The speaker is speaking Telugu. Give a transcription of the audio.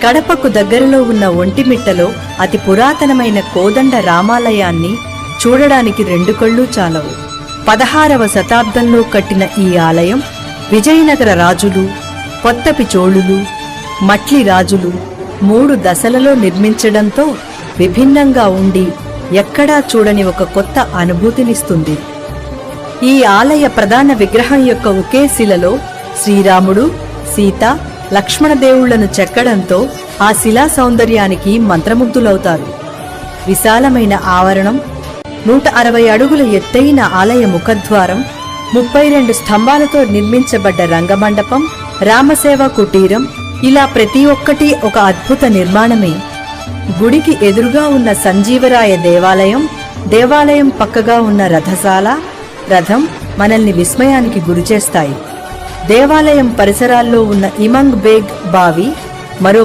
కడపకు దగ్గరలో ఉన్న ఒంటిమిట్టలో అతి పురాతనమైన కోదండ రామాలయాన్ని చూడడానికి 2 కళ్ళు చాలవు. 16వ శతాబ్దంలో కట్టిన ఈ ఆలయం విజయనగర రాజులు, కొత్తపి చోళులు, మట్లి రాజులు 3 దశలలో నిర్మించడంతో విభిన్నంగా ఉండి ఎక్కడా చూడని ఒక కొత్త అనుభూతినిస్తుంది. ఈ ఆలయ ప్రధాన విగ్రహం యొక్క ఒకే శిలలో శ్రీరాముడు, సీత, లక్ష్మణదేవుళ్లను చెక్కడంతో ఆ శిలా సౌందర్యానికి మంత్రముగ్ధులవుతారు. విశాలమైన ఆవరణం, 160 అడుగుల ఎత్తైన ఆలయ ముఖద్వారం, 32 స్తంభాలతో నిర్మించబడ్డ రంగమండపం, రామసేవ కుటీరం, ఇలా ప్రతి ఒక్కటి ఒక అద్భుత నిర్మాణమే. గుడికి ఎదురుగా ఉన్న సంజీవరాయ దేవాలయం, దేవాలయం పక్కగా ఉన్న రథశాల, రథం మనల్ని విస్మయానికి గురిచేస్తాయి. దేవాలయం పరిసరాల్లో ఉన్న ఇమంగ్ బేగ్ బావి మరో